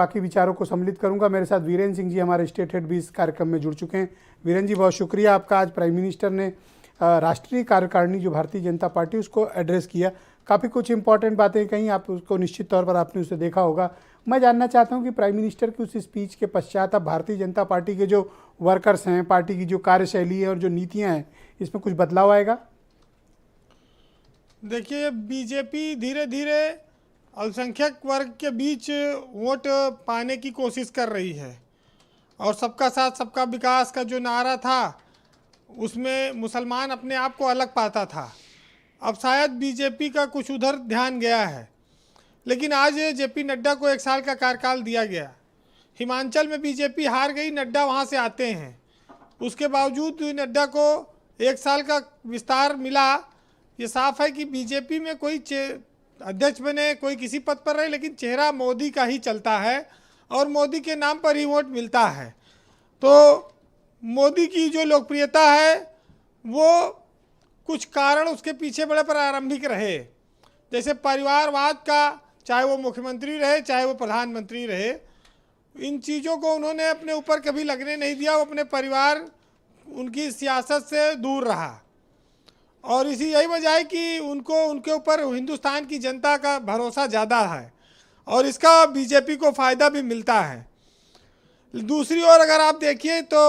बाकी विचारों को सम्मिलित करूंगा। मेरे साथ वीरेंद्र सिंह जी हमारे स्टेट हेड भी इस कार्यक्रम में जुड़ चुके हैं। वीरेंद्र जी, बहुत शुक्रिया आपका। आज प्राइम मिनिस्टर ने राष्ट्रीय कार्यकारिणी जो भारतीय जनता पार्टी उसको एड्रेस किया, काफ़ी कुछ इंपॉर्टेंट बातें कहीं, आप उसको निश्चित तौर पर आपने उसे देखा होगा। मैं जानना चाहता हूं कि प्राइम मिनिस्टर की उस स्पीच के पश्चात अब भारतीय जनता पार्टी के जो वर्कर्स हैं, पार्टी की जो कार्यशैली है और जो नीतियाँ हैं, इसमें कुछ बदलाव आएगा? देखिए, बीजेपी धीरे धीरे अल्पसंख्यक वर्ग के बीच वोट पाने की कोशिश कर रही है और सबका साथ सबका विकास का जो नारा था उसमें मुसलमान अपने आप को अलग पाता था। अब शायद बीजेपी का कुछ उधर ध्यान गया है, लेकिन आज जेपी नड्डा को 1 साल का कार्यकाल दिया गया। हिमाचल में बीजेपी हार गई, नड्डा वहाँ से आते हैं, उसके बावजूद नड्डा को 1 साल का विस्तार मिला। ये साफ है कि बीजेपी में कोई अध्यक्ष बने, कोई किसी पद पर रहे, लेकिन चेहरा मोदी का ही चलता है और मोदी के नाम पर ही वोट मिलता है। तो मोदी की जो लोकप्रियता है वो कुछ कारण उसके पीछे बड़े प्रारंभिक रहे, जैसे परिवारवाद का, चाहे वो मुख्यमंत्री रहे चाहे वो प्रधानमंत्री रहे, इन चीज़ों को उन्होंने अपने ऊपर कभी लगने नहीं दिया। वो अपने परिवार, उनकी सियासत से दूर रहा और इसी यही वजह है कि उनको उनके ऊपर हिंदुस्तान की जनता का भरोसा ज़्यादा है और इसका बीजेपी को फ़ायदा भी मिलता है। दूसरी ओर अगर आप देखिए तो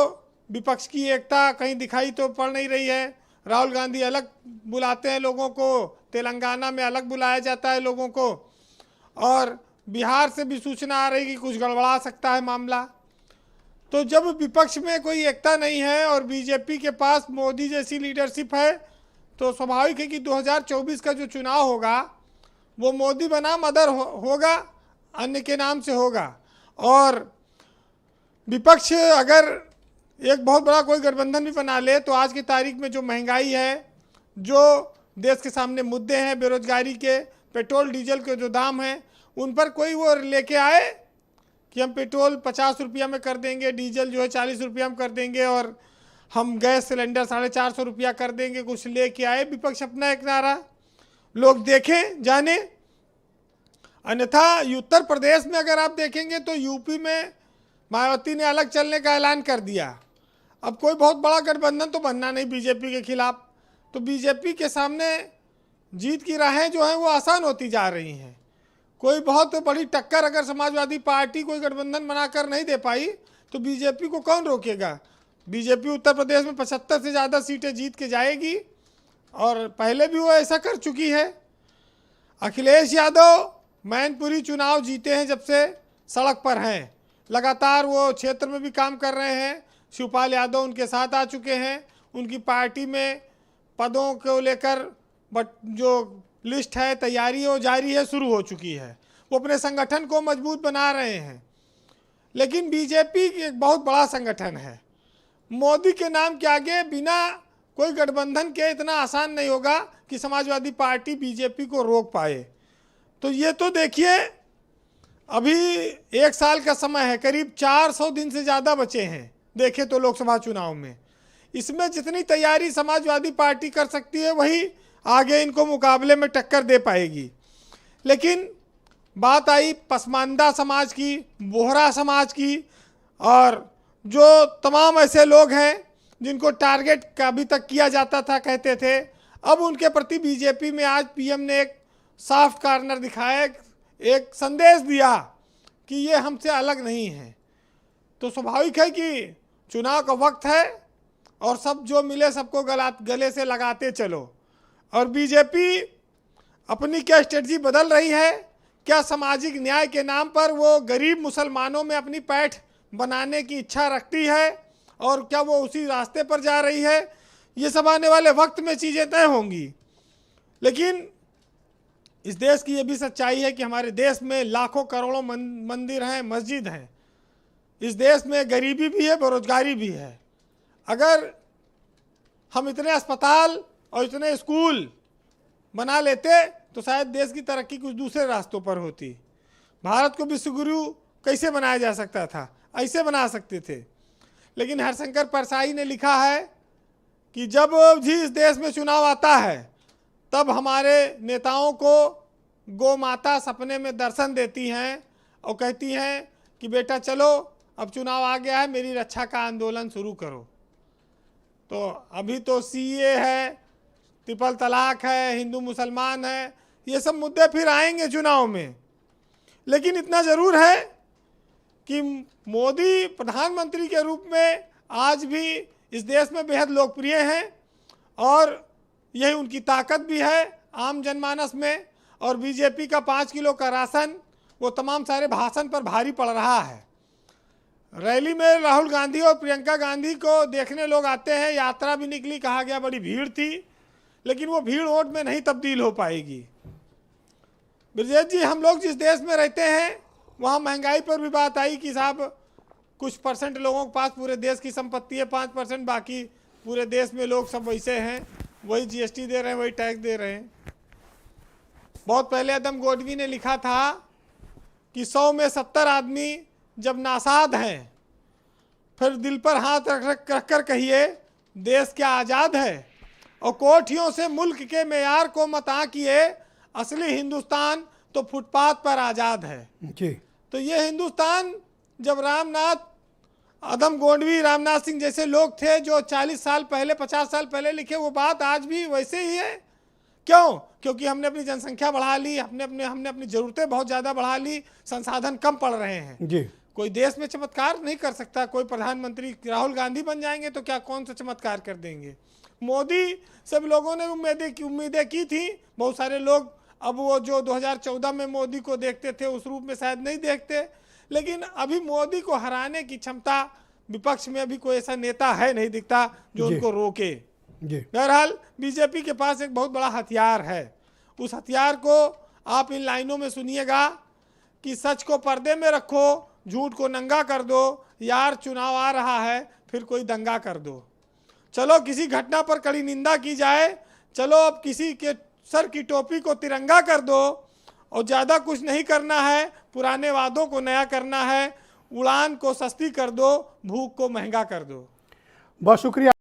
विपक्ष की एकता कहीं दिखाई तो पड़ नहीं रही है। राहुल गांधी अलग बुलाते हैं लोगों को, तेलंगाना में अलग बुलाया जाता है लोगों को, और बिहार से भी सूचना आ रही कि कुछ गड़बड़ा सकता है मामला। तो जब विपक्ष में कोई एकता नहीं है और बीजेपी के पास मोदी जैसी लीडरशिप है, तो स्वाभाविक है कि 2024 का जो चुनाव होगा वो मोदी बनाम अदर होगा, अन्य के नाम से होगा। और विपक्ष अगर एक बहुत बड़ा कोई गठबंधन भी बना ले तो आज की तारीख में जो महंगाई है, जो देश के सामने मुद्दे हैं, बेरोजगारी के, पेट्रोल डीजल के जो दाम हैं, उन पर कोई वो लेके आए कि हम पेट्रोल 50 रुपया में कर देंगे, डीजल जो है 40 रुपया में कर देंगे और हम गैस सिलेंडर 450 रुपया कर देंगे, कुछ लेके आए विपक्ष अपना एक नारा, लोग देखें जाने। अन्यथा उत्तर प्रदेश में अगर आप देखेंगे तो यूपी में मायावती ने अलग चलने का ऐलान कर दिया। अब कोई बहुत बड़ा गठबंधन तो बनना नहीं बीजेपी के खिलाफ, तो बीजेपी के सामने जीत की राहें जो हैं वो आसान होती जा रही हैं। कोई बहुत बड़ी टक्कर अगर समाजवादी पार्टी कोई गठबंधन बनाकर नहीं दे पाई तो बीजेपी को कौन रोकेगा। बीजेपी उत्तर प्रदेश में 75 से ज़्यादा सीटें जीत के जाएगी और पहले भी वो ऐसा कर चुकी है। अखिलेश यादव मैनपुरी चुनाव जीते हैं, जब से सड़क पर हैं, लगातार वो क्षेत्र में भी काम कर रहे हैं। शिवपाल यादव उनके साथ आ चुके हैं, उनकी पार्टी में पदों को लेकर जो लिस्ट है, तैयारी हो जारी है, शुरू हो चुकी है। वो अपने संगठन को मजबूत बना रहे हैं। लेकिन बीजेपी एक बहुत बड़ा संगठन है, मोदी के नाम के आगे बिना कोई गठबंधन के इतना आसान नहीं होगा कि समाजवादी पार्टी बीजेपी को रोक पाए। तो ये तो देखिए, अभी 1 साल का समय है, करीब 400 दिन से ज़्यादा बचे हैं देखें तो लोकसभा चुनाव में। इसमें जितनी तैयारी समाजवादी पार्टी कर सकती है वही आगे इनको मुकाबले में टक्कर दे पाएगी। लेकिन बात आई पसमानदा समाज की, बोहरा समाज की, और जो तमाम ऐसे लोग हैं जिनको टारगेट का अभी तक किया जाता था, कहते थे, अब उनके प्रति बीजेपी में आज पीएम ने एक सॉफ्ट कॉर्नर दिखाया, एक संदेश दिया कि ये हमसे अलग नहीं है। तो स्वाभाविक है कि चुनाव का वक्त है और सब जो मिले सबको गले से लगाते चलो। और बीजेपी अपनी क्या स्ट्रेटजी बदल रही है, क्या सामाजिक न्याय के नाम पर वो गरीब मुसलमानों में अपनी पैठ बनाने की इच्छा रखती है और क्या वो उसी रास्ते पर जा रही है, ये सब आने वाले वक्त में चीज़ें तय होंगी। लेकिन इस देश की ये भी सच्चाई है कि हमारे देश में लाखों करोड़ों मंदिर हैं, मस्जिद हैं। इस देश में गरीबी भी है, बेरोजगारी भी है। अगर हम इतने अस्पताल और इतने स्कूल बना लेते तो शायद देश की तरक्की कुछ दूसरे रास्तों पर होती। भारत को विश्वगुरु कैसे बनाया जा सकता था, ऐसे बना सकते थे। लेकिन हरशंकर परसाई ने लिखा है कि जब भी इस देश में चुनाव आता है तब हमारे नेताओं को गौ माता सपने में दर्शन देती हैं और कहती हैं कि बेटा चलो अब चुनाव आ गया है, मेरी रक्षा का आंदोलन शुरू करो। तो अभी तो सीए है, ट्रिपल तलाक है, हिंदू मुसलमान है, ये सब मुद्दे फिर आएंगे चुनाव में। लेकिन इतना ज़रूर है कि मोदी प्रधानमंत्री के रूप में आज भी इस देश में बेहद लोकप्रिय हैं और यही उनकी ताकत भी है आम जनमानस में। और बीजेपी का 5 किलो का राशन वो तमाम सारे भाषण पर भारी पड़ रहा है। रैली में राहुल गांधी और प्रियंका गांधी को देखने लोग आते हैं, यात्रा भी निकली, कहा गया बड़ी भीड़ थी, लेकिन वो भीड़ वोट में नहीं तब्दील हो पाएगी। ब्रजेश जी, हम लोग जिस देश में रहते हैं वहाँ महंगाई पर भी बात आई कि साहब कुछ परसेंट लोगों के पास पूरे देश की संपत्ति है, 5%, बाकी पूरे देश में लोग सब वैसे हैं, वही जीएसटी दे रहे हैं, वही टैक्स दे रहे हैं। बहुत पहले अदम गोडवी ने लिखा था कि 100 में 70 आदमी जब नासाद हैं, फिर दिल पर हाथ रख कर कहिए देश क्या आज़ाद है, और कोठियों से मुल्क के मेयार को मत आंकिए, असली हिंदुस्तान तो फुटपाथ पर आज़ाद है। जी। तो ये हिंदुस्तान जब अदम गोडवी, रामनाथ सिंह जैसे लोग थे जो 40 साल पहले, 50 साल पहले लिखे, वो बात आज भी वैसे ही है। क्यों? क्योंकि हमने अपनी जनसंख्या बढ़ा ली, हमने अपनी ज़रूरतें बहुत ज़्यादा बढ़ा ली, संसाधन कम पड़ रहे हैं। जी। कोई देश में चमत्कार नहीं कर सकता। कोई प्रधानमंत्री राहुल गांधी बन जाएंगे तो क्या कौन सा चमत्कार कर देंगे। मोदी सब लोगों ने उम्मीदें की थी। बहुत सारे लोग अब वो जो 2014 में मोदी को देखते थे उस रूप में शायद नहीं देखते, लेकिन अभी मोदी को हराने की क्षमता विपक्ष में अभी कोई ऐसा नेता है नहीं दिखता जो उनको रोके। बहरहाल बीजेपी के पास एक बहुत बड़ा हथियार है। उस हथियार को आप इन लाइनों में सुनिएगा कि सच को पर्दे में रखो, झूठ को नंगा कर दो, यार चुनाव आ रहा है फिर कोई दंगा कर दो। चलो किसी घटना पर कड़ी निंदा की जाए, चलो अब किसी के सर की टोपी को तिरंगा कर दो, और ज़्यादा कुछ नहीं करना है, पुराने वादों को नया करना है, उड़ान को सस्ती कर दो, भूख को महंगा कर दो। बहुत शुक्रिया।